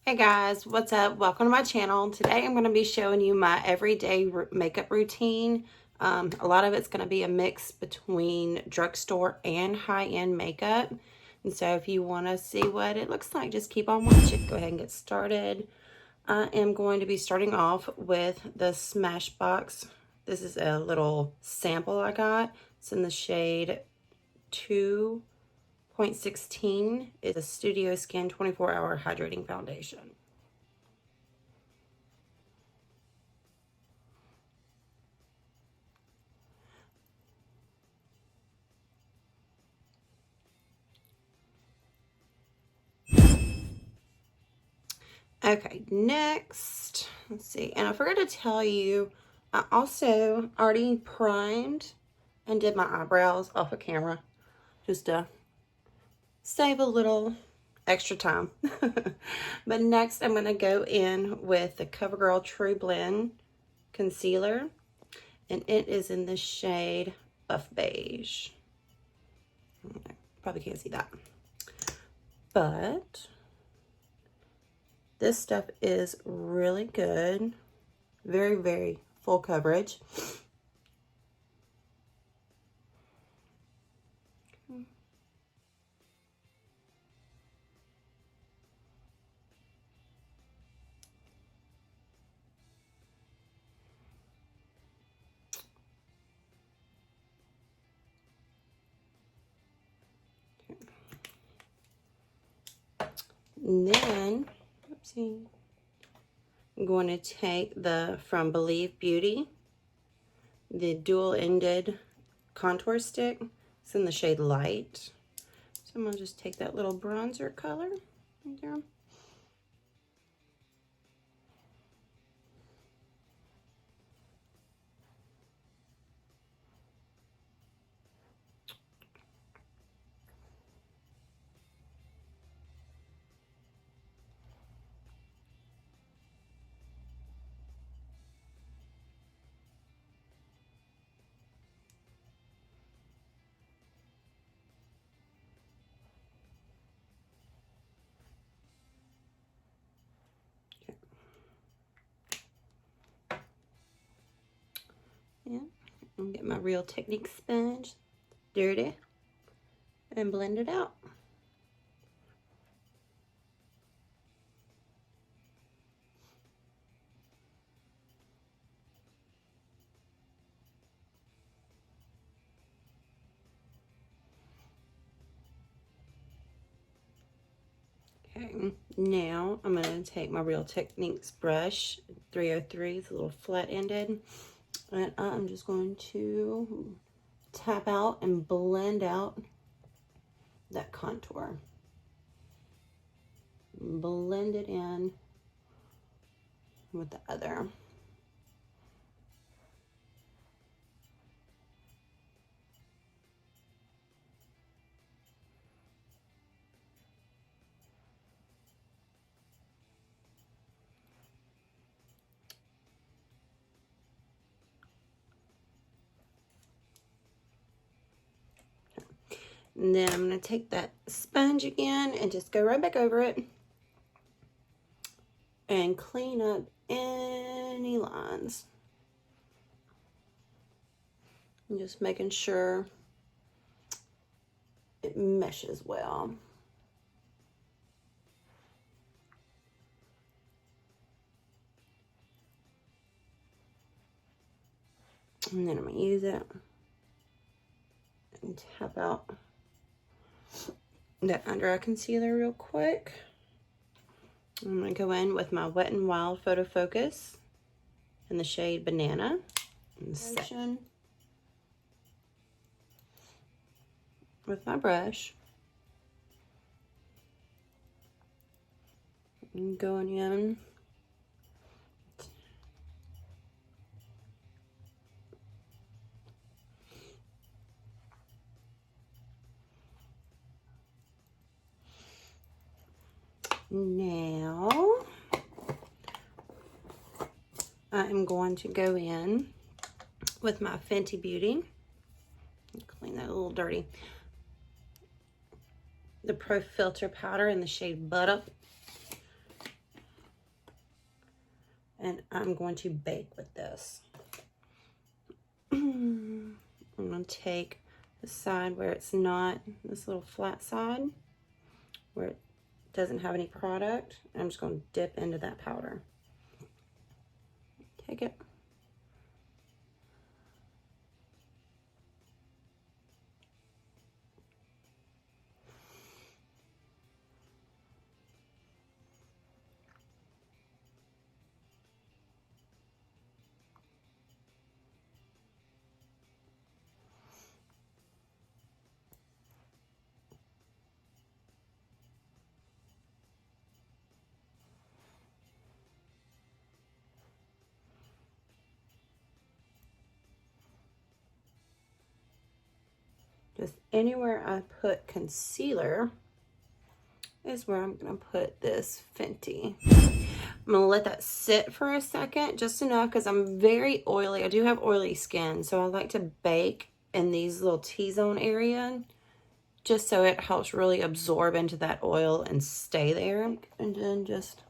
Hey guys, what's up? Welcome to my channel. Today I'm going to be showing you my everyday makeup routine. A lot of it's going to be a mix between drugstore and high-end makeup. And so if you want to see what it looks like, just keep on watching. Go ahead and get started. I am going to be starting off with the Smashbox. This is a little sample I got. It's in the shade 2.16. It's a Studio Skin 24-hour hydrating foundation. Okay, next, let's see. And I forgot to tell you, I also already primed and did my eyebrows off of camera just to save a little extra time. But next, I'm going to go in with the Covergirl Trueblend concealer, and it is in the shade Buff Beige. Probably can't see that, but this stuff is really good. Very, very full coverage. And then, oopsie, I'm going to take the from Believe Beauty, the dual-ended contour stick. It's in the shade Light. So I'm going to just take that little bronzer color right there. Yeah, and get my Real Technique sponge, dirty, and blend it out. Okay, now I'm going to take my Real Techniques brush, 303, it's a little flat-ended, and I'm just going to tap out and blend out that contour. Blend it in with the other. And then I'm going to take that sponge again and just go right back over it and clean up any lines. I'm just making sure it meshes well. And then I'm going to use it and tap out that under eye concealer real quick. I'm going to go in with my Wet n Wild photoFOCUS in the shade Banana. And with my brush. And going in. Now, I'm going to go in with my Fenty Beauty. Clean that a little dirty. The Pro Filt'r powder in the shade Butter. and I'm going to bake with this. I'm going to take the side where it's not, this little flat side, where it doesn't have any product. I'm just going to dip into that powder. Take it. Just anywhere I put concealer is where I'm gonna put this Fenty. I'm gonna let that sit for a second, just enough, because I'm very oily. I do have oily skin, so I like to bake in these little T-zone area, just so it helps really absorb into that oil and stay there. And then just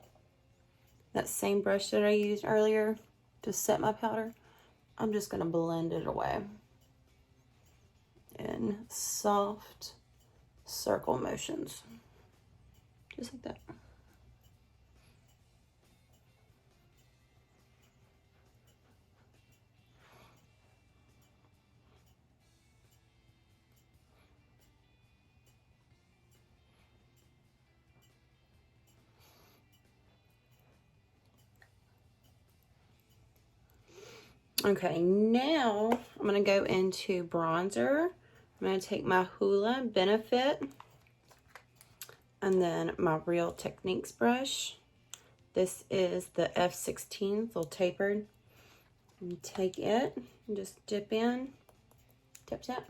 that same brush that I used earlier to set my powder, I'm just gonna blend it away in soft circle motions, just like that. Okay, now I'm gonna go into bronzer. I'm going to take my Hoola Benefit and then my Real Techniques brush. This is the F16, little tapered. You take it and just dip in, tap, tap,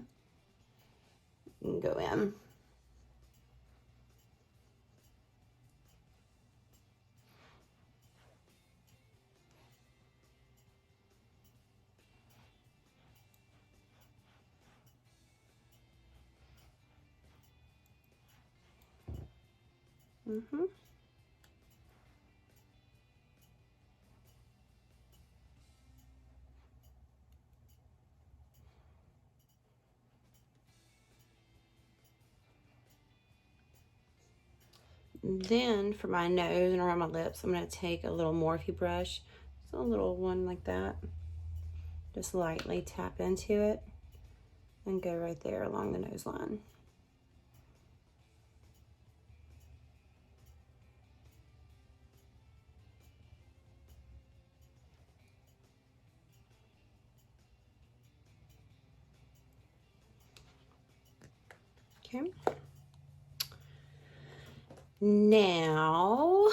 and go in. Then for my nose and around my lips, I'm going to take a little Morphe brush, just a little one like that. Just lightly tap into it and go right there along the nose line. Okay. Now,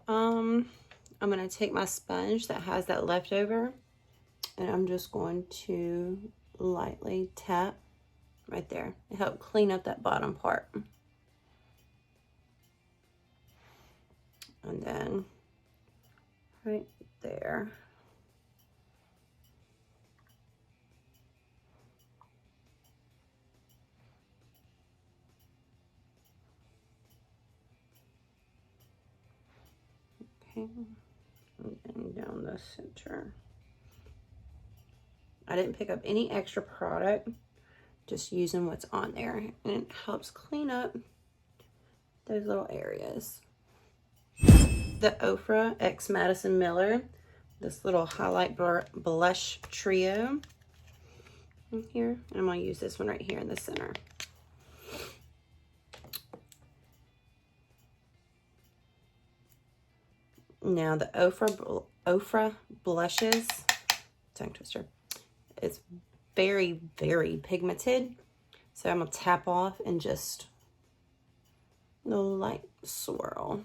I'm going to take my sponge that has that leftover, and I'm just going to lightly tap right there to help clean up that bottom part. And then right there. Okay, and down the center. I didn't pick up any extra product, just using what's on there, and it helps clean up those little areas. The OFRA X Madison Miller, this little highlight blush trio in here, and I'm going to use this one right here in the center. Now the OFRA blushes, tongue twister, it's very, very pigmented. So I'm going to tap off and just the light swirl.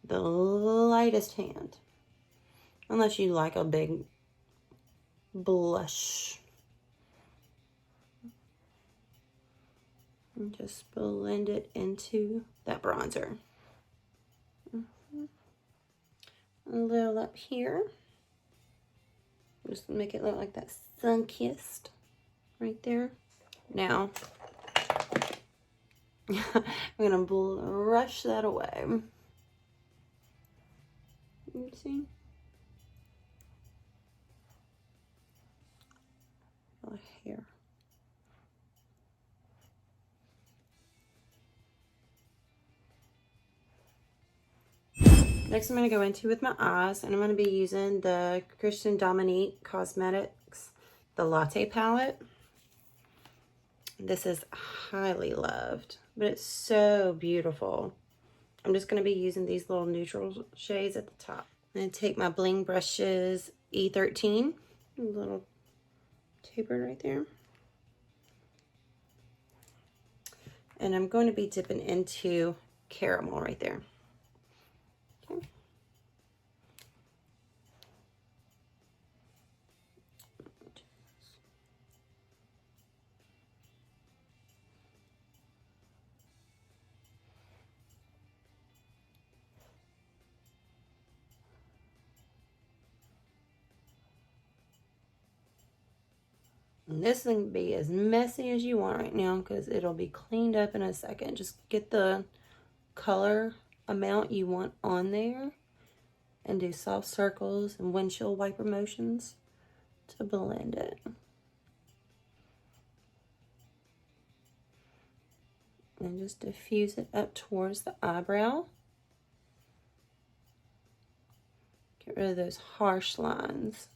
The lightest hand. Unless you like a big blush. And just blend it into that bronzer. A little up here. Just make it look like that sun-kissed right there. Now, I'm going to brush that away. You see? Oh, hair. Next, I'm going to go into with my eyes, and I'm going to be using the Dominique Cosmetics, the Latte palette. This is highly loved, but it's so beautiful. I'm just going to be using these little neutral shades at the top. I'm going to take my bling brushes, E13, a little tapered right there. And I'm going to be dipping into caramel right there. Okay. And this thing can be as messy as you want right now because it'll be cleaned up in a second. Just get the color amount you want on there and do soft circles and windshield wiper motions to blend it. And just diffuse it up towards the eyebrow. Get rid of those harsh lines.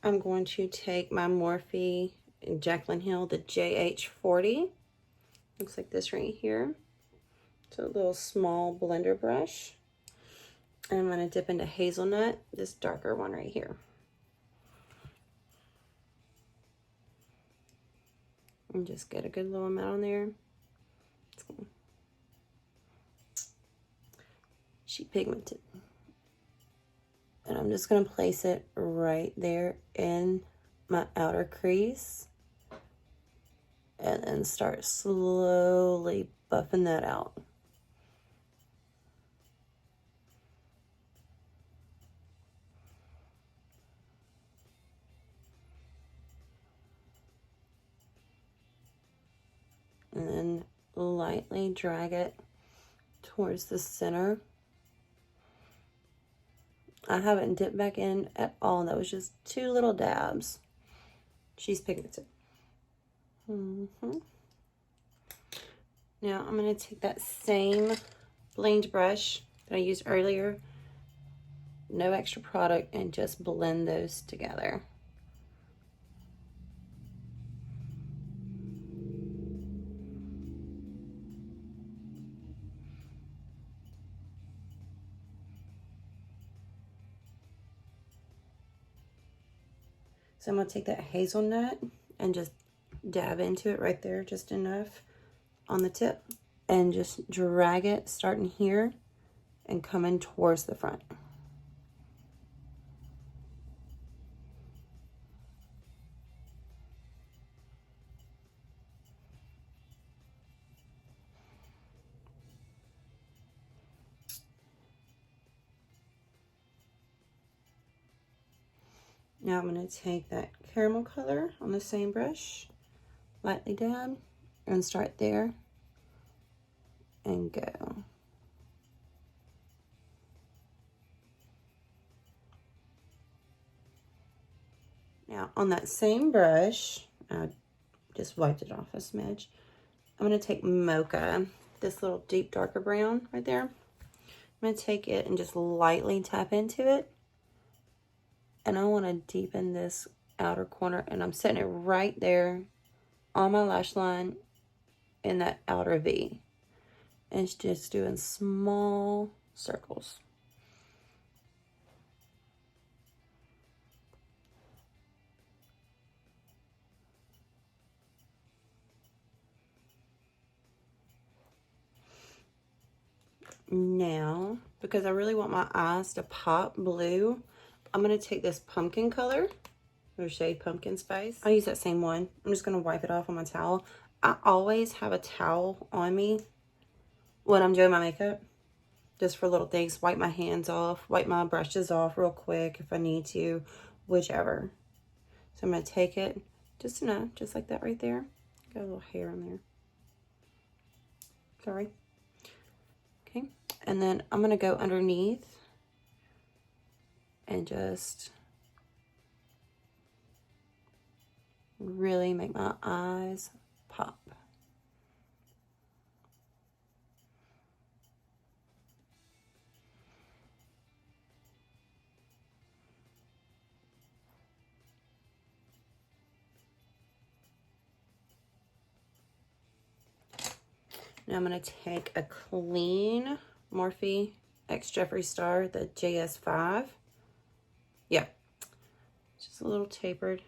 I'm going to take my Morphe Jaclyn Hill, the JH40. Looks like this right here. It's a little small blender brush. And I'm going to dip into Hazelnut, this darker one right here. And just get a good little amount on there. Sheet pigmented. And I'm just going to place it right there in my outer crease. And then start slowly buffing that out. And then lightly drag it towards the center. I haven't dipped back in at all. That was just 2 little dabs. She's pigmented. Now I'm going to take that same blend brush that I used earlier, no extra product, and just blend those together. So I'm going to take that hazelnut and just dab into it right there, just enough on the tip, and just drag it starting here and coming towards the front. Now I'm going to take that caramel color on the same brush, lightly dab, and start there and go. Now on that same brush, I just wiped it off a smidge. I'm going to take Mocha, this little deep darker brown right there. I'm going to take it and just lightly tap into it. And I want to deepen this outer corner, and I'm setting it right there on my lash line in that outer V. And it's just doing small circles. Now, because I really want my eyes to pop blue, I'm going to take this pumpkin color, or shade Pumpkin Spice. I'll use that same one. I'm just going to wipe it off on my towel. I always have a towel on me when I'm doing my makeup, just for little things. Wipe my hands off, wipe my brushes off real quick if I need to, whichever. So I'm going to take it just enough, just like that right there. Got a little hair in there. Sorry. Okay. And then I'm going to go underneath and just really make my eyes pop. Now I'm going to take a clean Morphe X Jeffree Star, the JS5. Yeah, just a little tapered.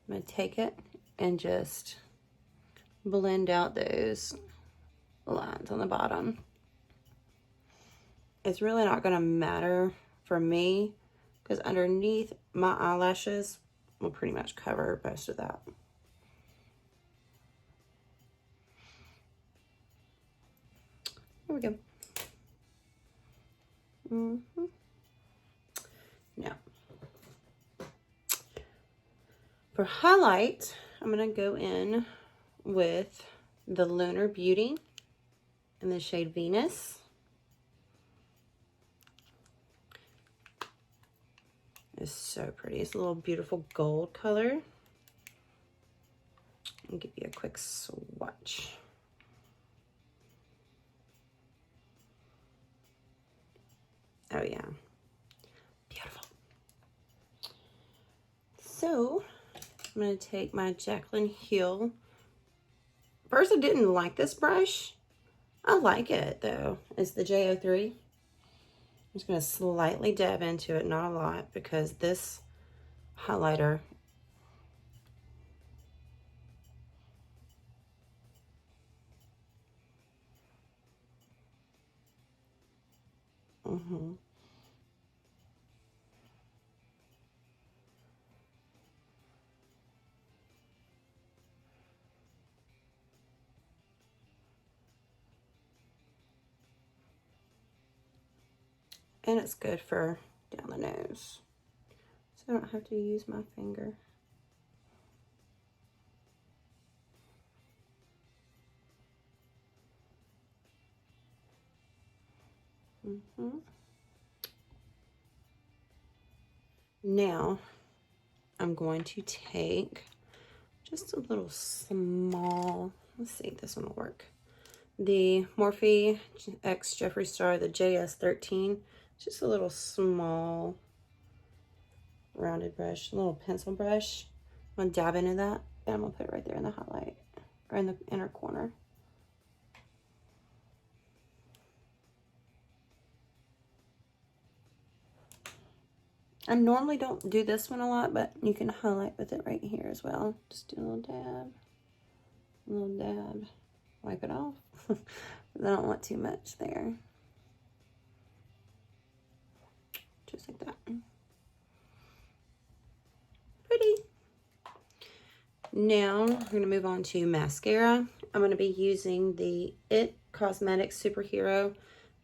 I'm going to take it and just blend out those lines on the bottom. It's really not going to matter for me because underneath my eyelashes will pretty much cover most of that. There we go. Now, for highlight, I'm going to go in with the LUNAR Beauty in the shade Venus. It's so pretty. It's a little beautiful gold color. I'll give you a quick swatch. Oh yeah, beautiful. So I'm going to take my Jaclyn Hill. First, I didn't like this brush. I like it though. It's the J03. I'm just going to slightly dab into it, not a lot, because this highlighter and it's good for down the nose, so I don't have to use my finger. Now I'm going to take just a little small, let's see if this one will work. The Morphe X Jeffree Star, the JS13. Just a little small rounded brush, a little pencil brush. I'm gonna dab into that, and I'm gonna put it right there in the highlight, or in the inner corner. I normally don't do this one a lot, but you can highlight with it right here as well. Just do a little dab, wipe it off. I don't want too much there. Just like that. Pretty. Now we're going to move on to mascara. I'm going to be using the IT Cosmetics Superhero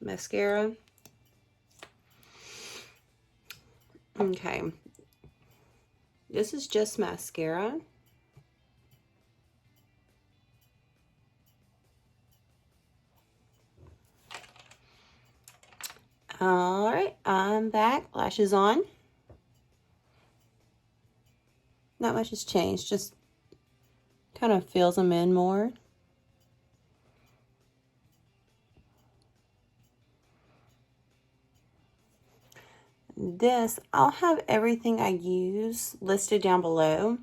Mascara. Okay. This is just mascara. All right, I'm back. Lashes on. Not much has changed, just kind of fills them in more. This, I'll have everything I use listed down below,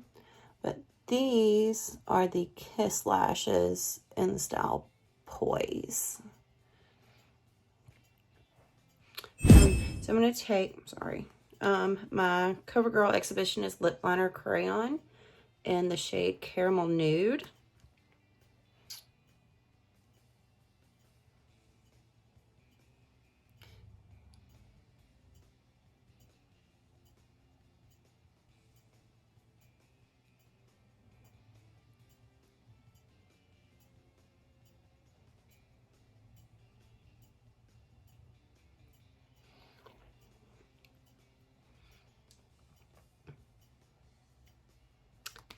but these are the Kiss lashes in the style Poise. So I'm going to take, my Covergirl Exhibitionist Lip Liner Crayon in the shade Caramel Nude.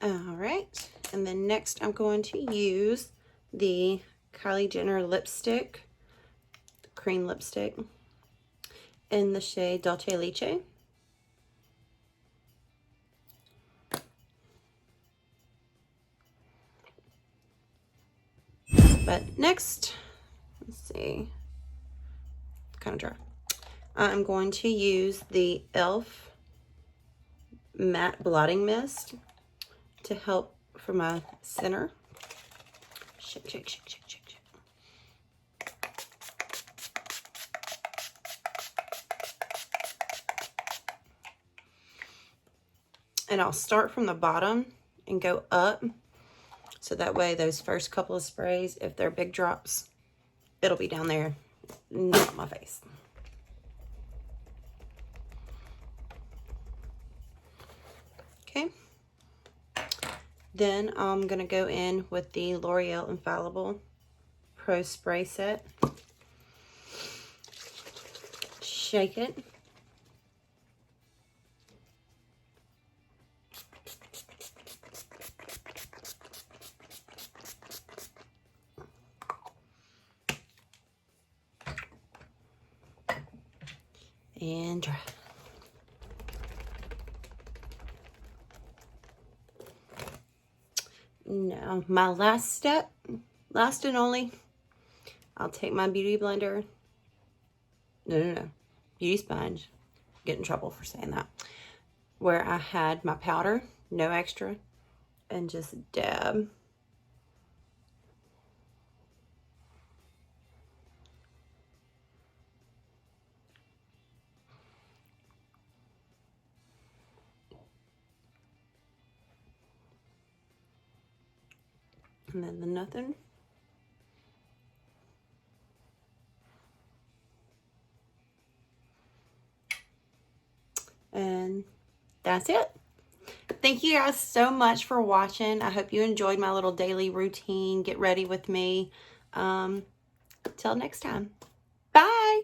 All right, and then next I'm going to use the Kylie Jenner lipstick cream lipstick in the shade Dulce Leche. But next, let's see, kind of dry. I'm going to use the e.l.f. matte blotting mist to help for my center. Shake, shake, shake, shake, shake, shake. And I'll start from the bottom and go up. So that way those first couple of sprays, if they're big drops, it'll be down there, not my face. Okay. Then I'm going to go in with the L'Oreal Infallible Pro Spray Set. Shake it. And dry. Now, my last step, last and only, I'll take my beauty blender. No. Beauty sponge. Get in trouble for saying that. Where I had my powder, no extra, and just dab. And then the nothing. And that's it. Thank you guys so much for watching. I hope you enjoyed my little daily routine. Get ready with me. Till next time. Bye.